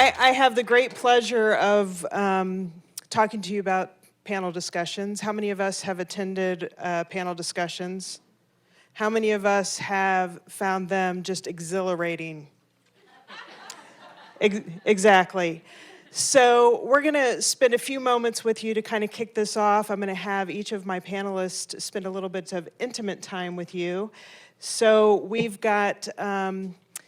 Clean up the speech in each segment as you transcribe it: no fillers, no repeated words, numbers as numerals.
I have the great pleasure of talking to you about panel discussions. How many of us have attended panel discussions? How many of us have found them just exhilarating? Exactly. So we're going to spend a few moments with you to kind of kick this off. I'm going to have each of my panelists spend a little bit of intimate time with you. So we've got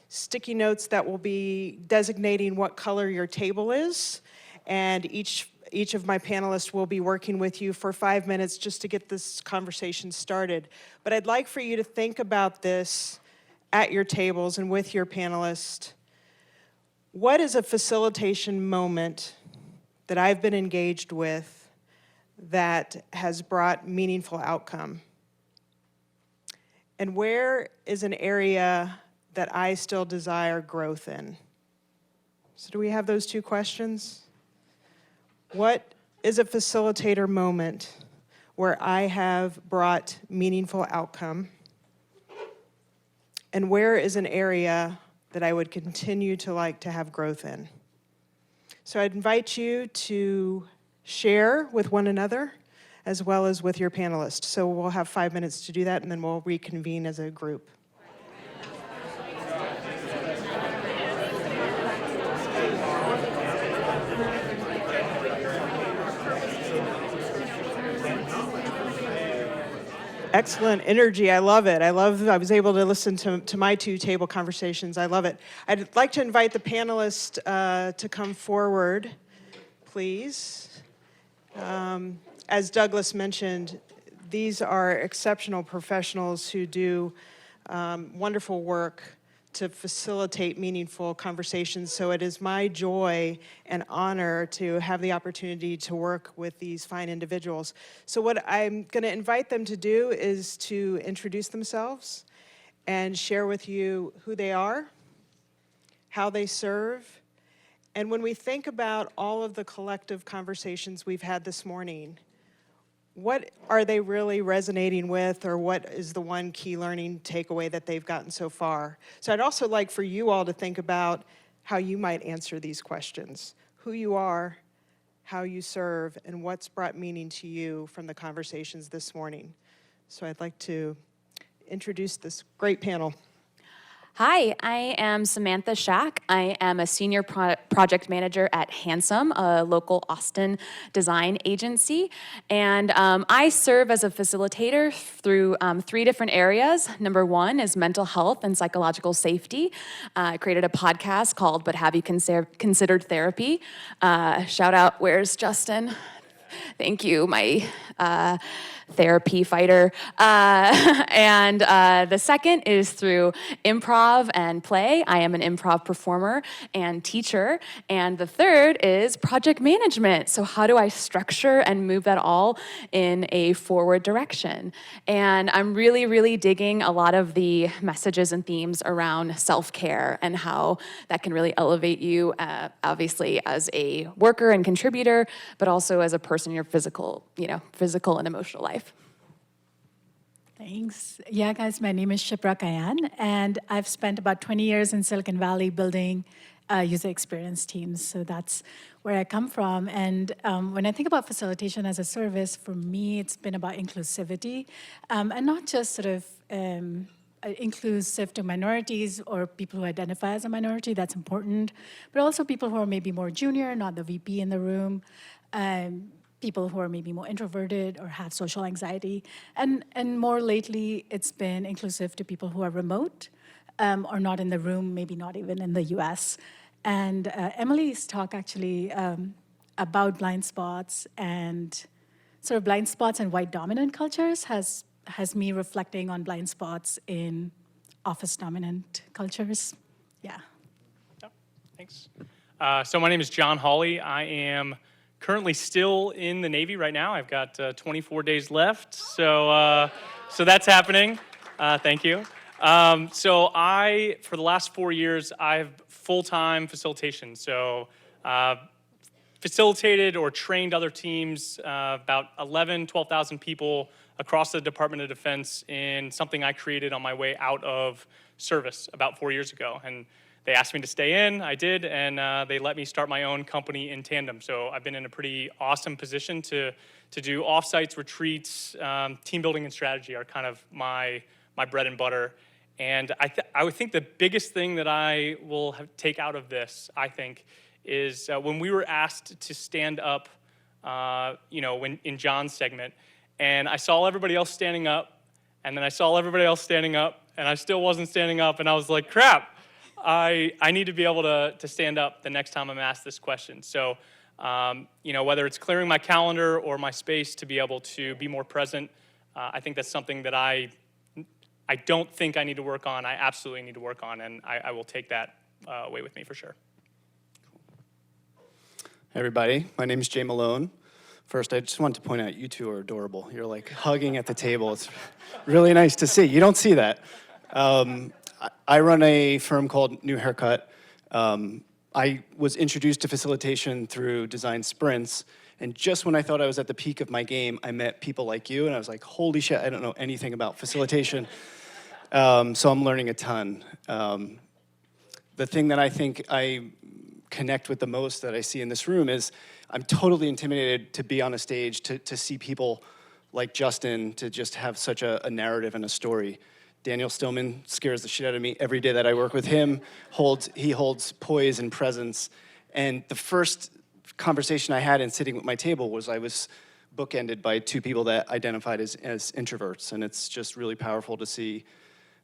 sticky notes that will be designating what color your table is, and each of my panelists will be working with you for 5 minutes just to get this conversation started. But I'd like for you to think about this at your tables and with your panelists. What is a facilitation moment that I've been engaged with that has brought meaningful outcome? And where is an area that I still desire growth in? So do we have those two questions? What is a facilitator moment where I have brought meaningful outcome? And where is an area that I would continue to like to have growth in? So I'd invite you to share with one another as well as with your panelists. So we'll have 5 minutes to do that, and then we'll reconvene as a group. Excellent energy. I love it. I was able to listen to my two table conversations. I love it. I'd like to invite the panelists to come forward, please. As Douglas mentioned, these are exceptional professionals who do wonderful work to facilitate meaningful conversations. So it is my joy and honor to have the opportunity to work with these fine individuals. So what I'm going to invite them to do is to introduce themselves and share with you who they are, how they serve, and when we think about all of the collective conversations we've had this morning, what are they really resonating with, or what is the one key learning takeaway that they've gotten so far? So I'd also like for you all to think about how you might answer these questions. Who you are, how you serve, and what's brought meaning to you from the conversations this morning. So I'd like to introduce this great panel. Hi, I am Samantha Shak. I am a senior project manager at Handsome, a local Austin design agency. And I serve as a facilitator through 3 different areas. Number 1 is mental health and psychological safety. I created a podcast called But Have You Considered Therapy? Shout out, where's Justin? Thank you, my therapy fighter. And the second is through improv and play. I am an improv performer and teacher. And the third is project management. So how do I structure and move that all in a forward direction? And I'm really, really digging a lot of the messages and themes around self-care and how that can really elevate you, obviously as a worker and contributor, but also as a person in your physical and emotional life. Thanks. Yeah, guys, my name is Shipra Pan, and I've spent about 20 years in Silicon Valley building user experience teams. So that's where I come from. And when I think about facilitation as a service, for me, it's been about inclusivity, and not just sort of inclusive to minorities or people who identify as a minority, that's important, but also people who are maybe more junior, not the VP in the room, people who are maybe more introverted or have social anxiety. And more lately, it's been inclusive to people who are remote or not in the room, maybe not even in the US. And Emily's talk actually about blind spots and sort of blind spots in white dominant cultures has me reflecting on blind spots in office dominant cultures. Yeah. Oh, thanks. So my name is John Hawley. I am currently still in the Navy right now. I've got 24 days left, so that's happening. Thank you. So for the last 4 years, I've full-time facilitation. So facilitated or trained other teams, about 12,000 people across the Department of Defense in something I created on my way out of service about 4 years ago. And they asked me to stay in, I did, and they let me start my own company in tandem. So I've been in a pretty awesome position to do offsites, retreats, team building and strategy are kind of my bread and butter. And I would think the biggest thing that I will take out of this, I think, is when we were asked to stand up, when in John's segment, and I saw everybody else standing up, and then I saw everybody else standing up, and I still wasn't standing up, and I was like, crap, I need to be able to stand up the next time I'm asked this question. So, whether it's clearing my calendar or my space to be able to be more present, I think that's something that I don't think I need to work on. I absolutely need to work on, and I will take that away with me for sure. Hey everybody, my name is Jay Malone. First, I just wanted to point out you two are adorable. You're like hugging at the table. It's really nice to see. You don't see that. I run a firm called New Haircut. I was introduced to facilitation through design sprints, and just when I thought I was at the peak of my game, I met people like you, and I was like, holy shit, I don't know anything about facilitation. So I'm learning a ton. The thing that I think I connect with the most that I see in this room is I'm totally intimidated to be on a stage, to see people like Justin, to just have such a narrative and a story. Daniel Stillman scares the shit out of me every day that I work with him. He holds poise and presence. And the first conversation I had in sitting with my table was I was bookended by two people that identified as introverts. And it's just really powerful to see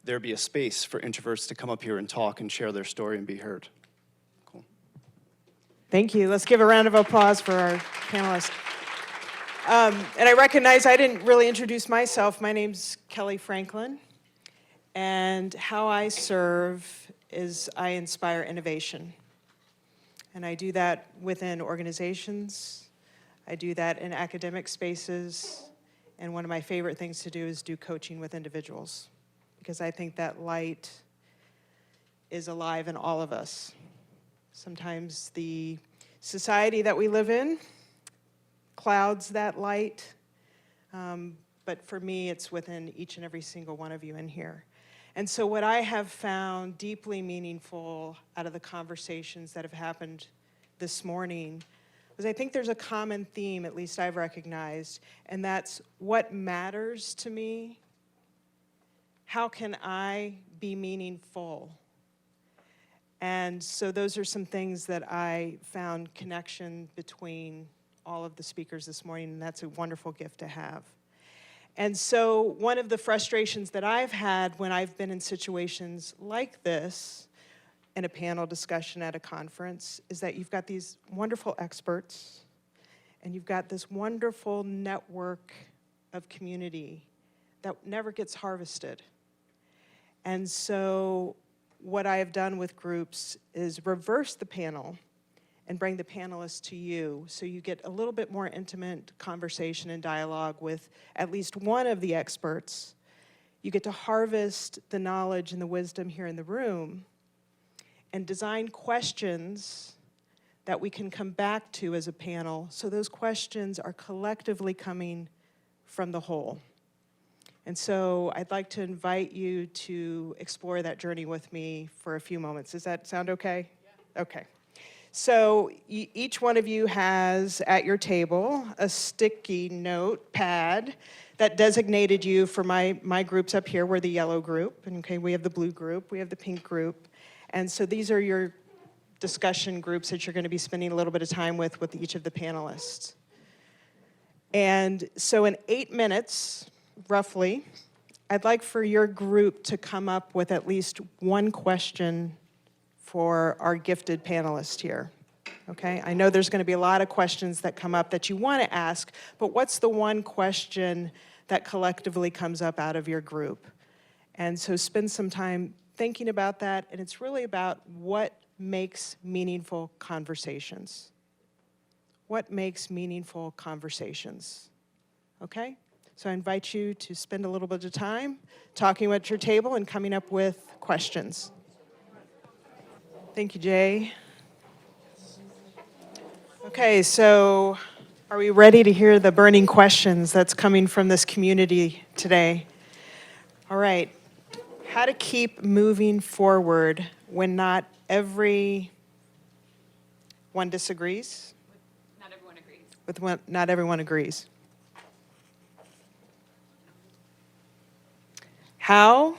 there be a space for introverts to come up here and talk and share their story and be heard. Cool. Thank you. Let's give a round of applause for our panelists. And I recognize I didn't really introduce myself. My name's Kellee Franklin. And how I serve is I inspire innovation. And I do that within organizations. I do that in academic spaces. And one of my favorite things to do is do coaching with individuals, because I think that light is alive in all of us. Sometimes the society that we live in clouds that light, but for me, it's within each and every single one of you in here. And so what I have found deeply meaningful out of the conversations that have happened this morning is I think there's a common theme, at least I've recognized, and that's what matters to me. How can I be meaningful? And so those are some things that I found connection between all of the speakers this morning, and that's a wonderful gift to have. And so one of the frustrations that I've had when I've been in situations like this, in a panel discussion at a conference, is that you've got these wonderful experts, and you've got this wonderful network of community that never gets harvested. And so what I have done with groups is reverse the panel and bring the panelists to you, so you get a little bit more intimate conversation and dialogue with at least one of the experts. You get to harvest the knowledge and the wisdom here in the room and design questions that we can come back to as a panel, so those questions are collectively coming from the whole. And so I'd like to invite you to explore that journey with me for a few moments. Does that sound okay? Yeah. Okay. So each one of you has at your table a sticky note pad that designated you for my groups up here. We're the yellow group, and okay, we have the blue group, we have the pink group. And so these are your discussion groups that you're going to be spending a little bit of time with each of the panelists. And so in 8 minutes, roughly, I'd like for your group to come up with at least one question for our gifted panelist here, okay? I know there's going to be a lot of questions that come up that you want to ask, but what's the one question that collectively comes up out of your group? And so spend some time thinking about that, and it's really about what makes meaningful conversations. What makes meaningful conversations, okay? So I invite you to spend a little bit of time talking at your table and coming up with questions. Thank you, Jay. Okay, so are we ready to hear the burning questions that's coming from this community today? All right. How to keep moving forward when not everyone disagrees? Not everyone agrees. With when not everyone agrees. How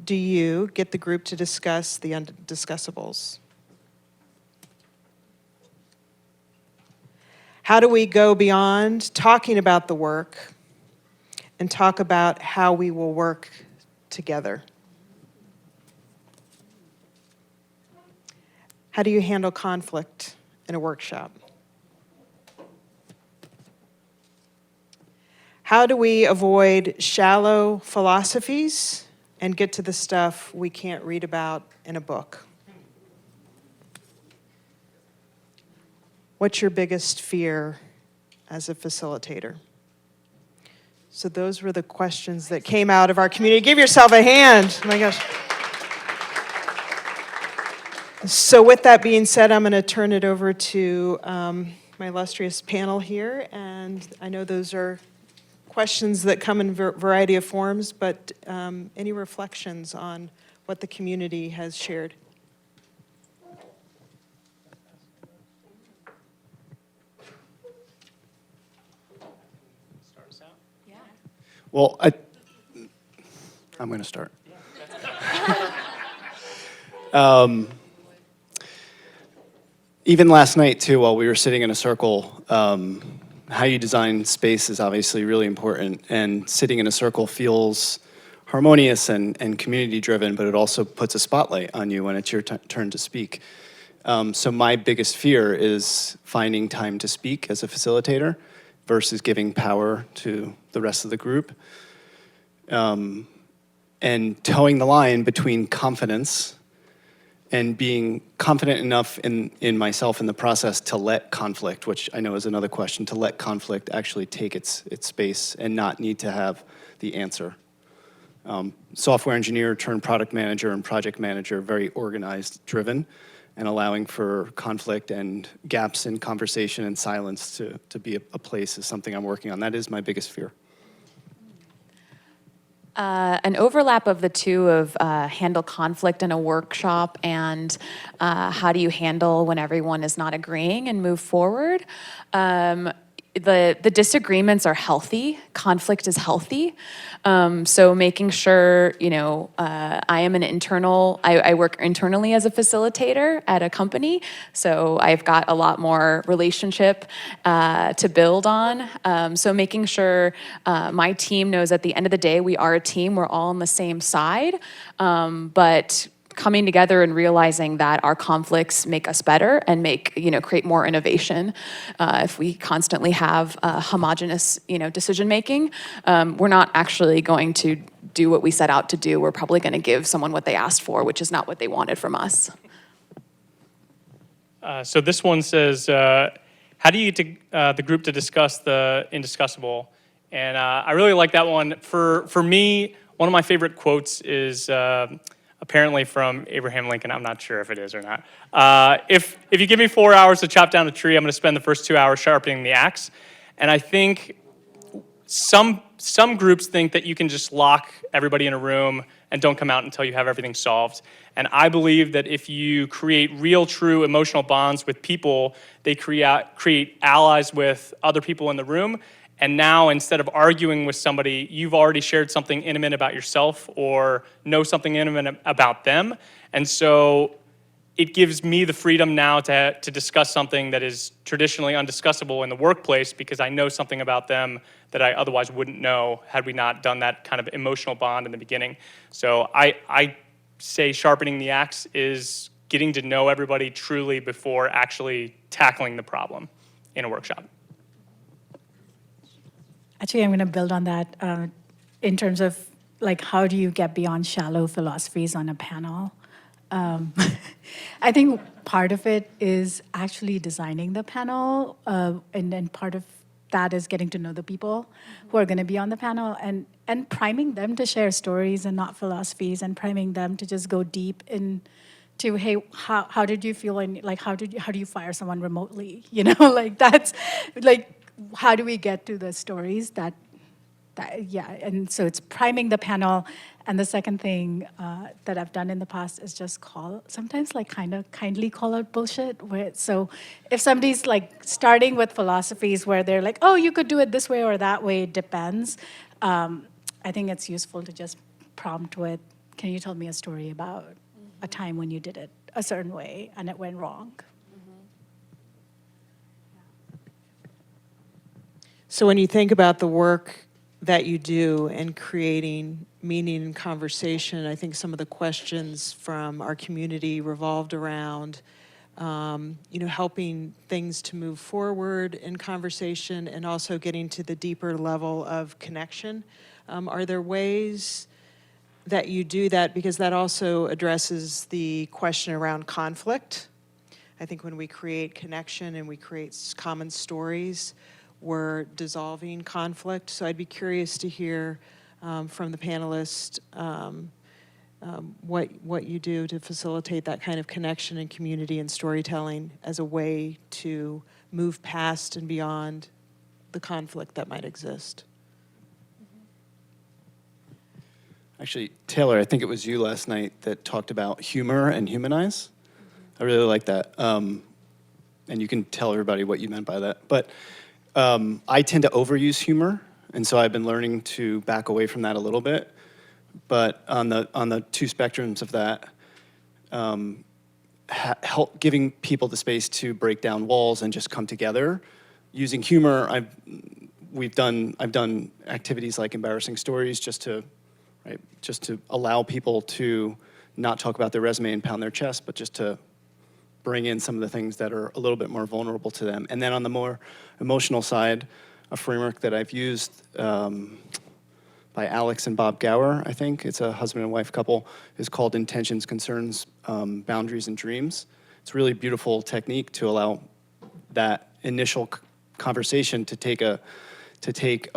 do you get the group to discuss the undiscussables? How do we go beyond talking about the work and talk about how we will work together? How do you handle conflict in a workshop? How do we avoid shallow philosophies and get to the stuff we can't read about in a book? What's your biggest fear as a facilitator? So those were the questions that came out of our community. Give yourself a hand. Oh my gosh. So with that being said, I'm going to turn it over to my illustrious panel here. And I know those are questions that come in a variety of forms, but any reflections on what the community has shared? Start us out. Yeah. Well, I'm going to start. Even last night, too, while we were sitting in a circle, how you design space is obviously really important. And sitting in a circle feels harmonious and community-driven, but it also puts a spotlight on you when it's your turn to speak. So my biggest fear is finding time to speak as a facilitator versus giving power to the rest of the group. And towing the line between confidence and being confident enough in myself in the process to let conflict, which I know is another question, to let conflict actually take its space and not need to have the answer. Software engineer turned product manager and project manager, very organized, driven, and allowing for conflict and gaps in conversation and silence to be a place is something I'm working on. That is my biggest fear. An overlap of the two of handle conflict in a workshop and how do you handle when everyone is not agreeing and move forward. The disagreements are healthy. Conflict is healthy. So making sure, I am an internal, I work internally as a facilitator at a company. So I've got a lot more relationship to build on. So making sure my team knows at the end of the day, we are a team, we're all on the same side. But coming together and realizing that our conflicts make us better and create more innovation. If we constantly have homogenous, decision making, we're not actually going to do what we set out to do. We're probably going to give someone what they asked for, which is not what they wanted from us. So this one says, how do you get the group to discuss the indiscussable? And I really like that one. For me, one of my favorite quotes is apparently from Abraham Lincoln. I'm not sure if it is or not. If you give me 4 hours to chop down a tree, I'm going to spend the first 2 hours sharpening the axe. And I think some groups think that you can just lock everybody in a room and don't come out until you have everything solved. And I believe that if you create real, true emotional bonds with people, they create allies with other people in the room. And now, instead of arguing with somebody, you've already shared something intimate about yourself or know something intimate about them. And so it gives me the freedom now to discuss something that is traditionally undiscussable in the workplace because I know something about them that I otherwise wouldn't know had we not done that kind of emotional bond in the beginning. So I say sharpening the axe is getting to know everybody truly before actually tackling the problem in a workshop. Actually, I'm going to build on that in terms of how do you get beyond shallow philosophies on a panel? I think part of it is actually designing the panel, and then part of that is getting to know the people who are going to be on the panel and priming them to share stories and not philosophies, and priming them to just go deep into, hey, how did you feel, and how do you fire someone remotely? That's how do we get to the stories that Yeah, and so it's priming the panel. And the second thing that I've done in the past is just sometimes like kind of kindly call out bullshit. So if somebody's like starting with philosophies where they're like, oh, you could do it this way or that way, it depends. I think it's useful to just prompt with, can you tell me a story about a time when you did it a certain way and it went wrong? So when you think about the work that you do in creating meaning and conversation, I think some of the questions from our community revolved around, helping things to move forward in conversation and also getting to the deeper level of connection. Are there ways that you do that? Because that also addresses the question around conflict. I think when we create connection and we create common stories, we're dissolving conflict. So I'd be curious to hear from the panelists what you do to facilitate that kind of connection and community and storytelling as a way to move past and beyond the conflict that might exist. Actually, Taylor, I think it was you last night that talked about humor and humanize. I really like that. And you can tell everybody what you meant by that. But I tend to overuse humor, and so I've been learning to back away from that a little bit. But on the two spectrums of that, help giving people the space to break down walls and just come together. Using humor, I've done activities like embarrassing stories just to allow people to not talk about their resume and pound their chest, but just to bring in some of the things that are a little bit more vulnerable to them. And then on the more emotional side, a framework that I've used by Alex and Bob Gower, I think, it's a husband and wife couple, is called Intentions, Concerns, Boundaries, and Dreams. It's a really beautiful technique to allow that initial conversation to take a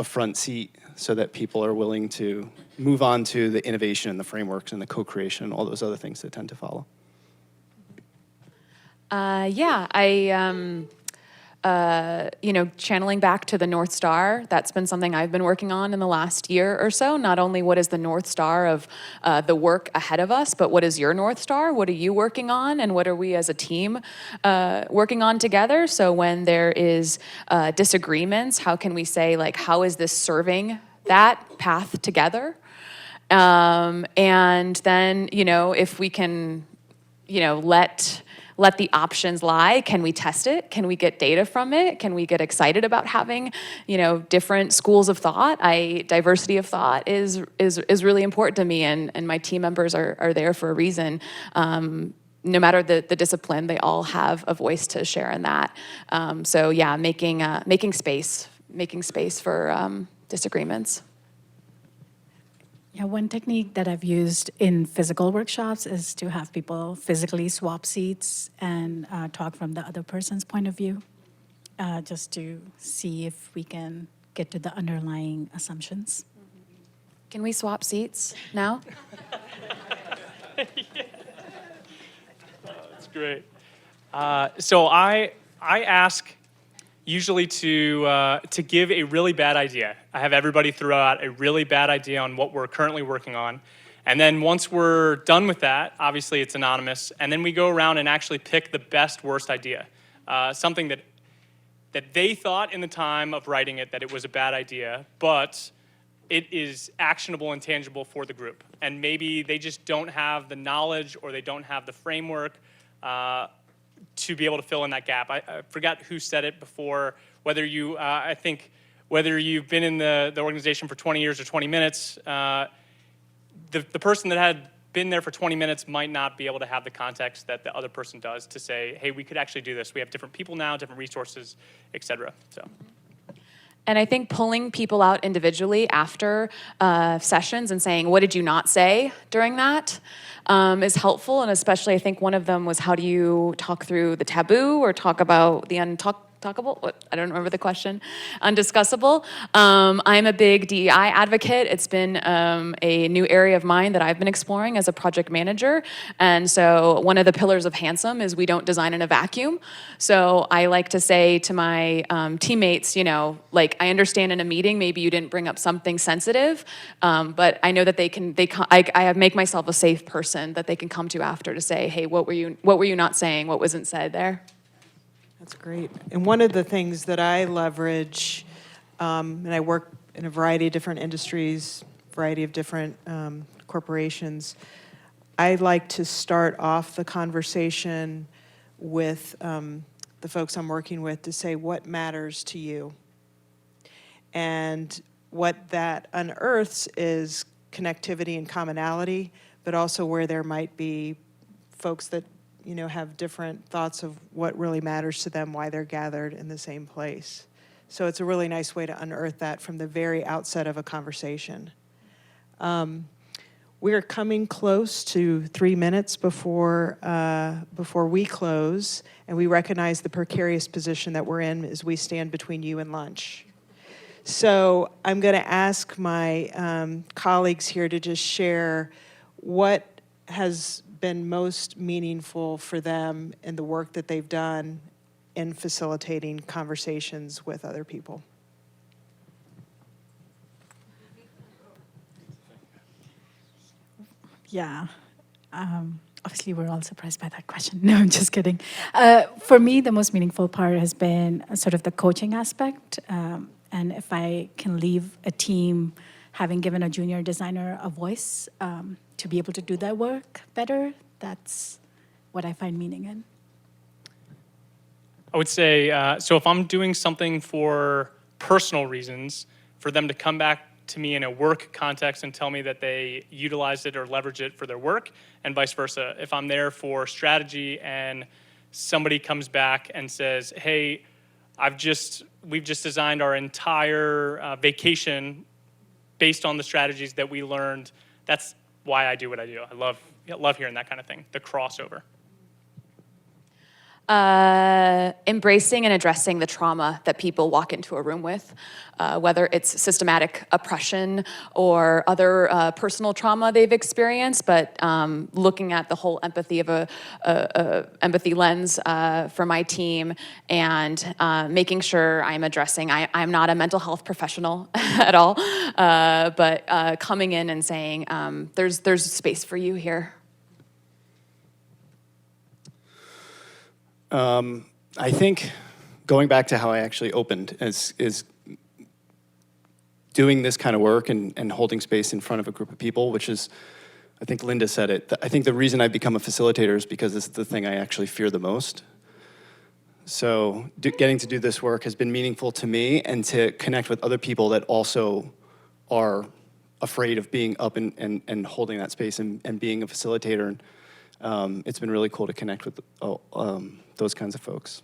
front seat so that people are willing to move on to the innovation and the frameworks and the co-creation and all those other things that tend to follow. Channeling back to the North Star, that's been something I've been working on in the last year or so. Not only what is the North Star of the work ahead of us, but what is your North Star? What are you working on? And what are we as a team working on together? So when there is disagreements, how can we say, like, how is this serving that path together? And then, if we can, let the options lie. Can we test it? Can we get data from it? Can we get excited about having, different schools of thought? Diversity of thought is really important to me, and my team members are there for a reason. No matter the discipline, they all have a voice to share in that. Making space for disagreements. Yeah, one technique that I've used in physical workshops is to have people physically swap seats and talk from the other person's point of view, just to see if we can get to the underlying assumptions. Can we swap seats now? Yeah. That's great. So I ask usually to give a really bad idea. I have everybody throw out a really bad idea on what we're currently working on. And then once we're done with that, obviously it's anonymous, and then we go around and actually pick the best, worst idea. Something that they thought in the time of writing it that it was a bad idea, but it is actionable and tangible for the group. And maybe they just don't have the knowledge or they don't have the framework to be able to fill in that gap. I forgot who said it before, whether you've been in the organization for 20 years or 20 minutes, the person that had been there for 20 minutes might not be able to have the context that the other person does to say, hey, we could actually do this. We have different people now, different resources, et cetera. So. And I think pulling people out individually after sessions and saying, what did you not say during that, is helpful. And especially, I think one of them was, how do you talk through the taboo or talk about the talkable? What? I don't remember the question. Undiscussable. I'm a big DEI advocate. It's been a new area of mine that I've been exploring as a project manager. And so one of the pillars of Handsome is we don't design in a vacuum. So I like to say to my teammates, you know, like, I understand in a meeting maybe you didn't bring up something sensitive, but I know that I make myself a safe person that they can come to after to say, hey, what were you not saying? What wasn't said there? That's great. And one of the things that I leverage, and I work in a variety of different industries, variety of different corporations, I like to start off the conversation with the folks I'm working with to say, what matters to you? And what that unearths is connectivity and commonality, but also where there might be folks that, you know, have different thoughts of what really matters to them, why they're gathered in the same place. So it's a really nice way to unearth that from the very outset of a conversation. We're coming close to 3 minutes before we close, and we recognize the precarious position that we're in as we stand between you and lunch. So I'm going to ask my colleagues here to just share what has been most meaningful for them in the work that they've done in facilitating conversations with other people. Yeah. Obviously, we're all surprised by that question. No, I'm just kidding. For me, the most meaningful part has been sort of the coaching aspect. And if I can leave a team having given a junior designer a voice to be able to do their work better, that's what I find meaning in. I would say, so if I'm doing something for personal reasons, for them to come back to me in a work context and tell me that they utilized it or leveraged it for their work, and vice versa. If I'm there for strategy and somebody comes back and says, hey, we've just designed our entire vacation based on the strategies that we learned, that's why I do what I do. I love hearing that kind of thing, the crossover. Embracing and addressing the trauma that people walk into a room with, whether it's systematic oppression or other personal trauma they've experienced, but looking at the whole empathy of a empathy lens for my team, and making sure I'm addressing. I'm not a mental health professional at all, but coming in and saying, there's space for you here. I think going back to how I actually opened is doing this kind of work and holding space in front of a group of people, which is, I think Linda said it, I think the reason I've become a facilitator is because it's the thing I actually fear the most. So getting to do this work has been meaningful to me, and to connect with other people that also are afraid of being up and holding that space and being a facilitator. And it's been really cool to connect with those kinds of folks.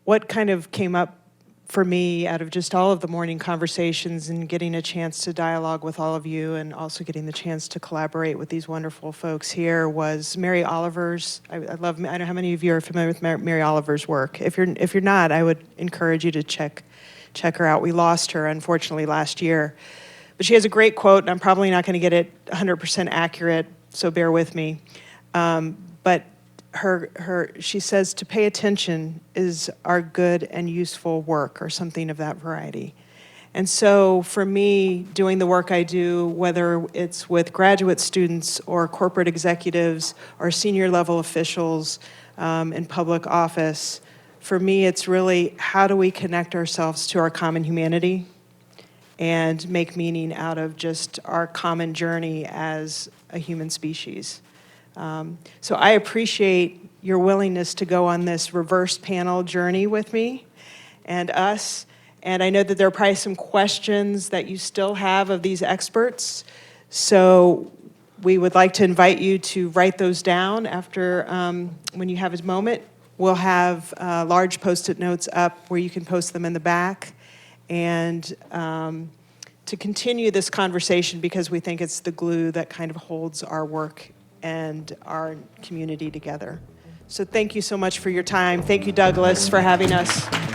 What kind of came up for me out of just all of the morning conversations and getting a chance to dialogue with all of you, and also getting the chance to collaborate with these wonderful folks here, was Mary Oliver's. I don't know how many of you are familiar with Mary Oliver's work. If you're not, I would encourage you to check her out. We lost her, unfortunately, last year. But she has a great quote, and I'm probably not going to get it 100% accurate, so bear with me. But she says, to pay attention is our good and useful work, or something of that variety. And so for me, doing the work I do, whether it's with graduate students or corporate executives or senior level officials in public office, for me, it's really, how do we connect ourselves to our common humanity and make meaning out of just our common journey as a human species. So I appreciate your willingness to go on this reverse panel journey with me and us. And I know that there are probably some questions that you still have of these experts. So we would like to invite you to write those down after, when you have a moment. We'll have large Post-it notes up where you can post them in the back. And to continue this conversation, because we think it's the glue that kind of holds our work and our community together. So thank you so much for your time. Thank you, Douglas, for having us.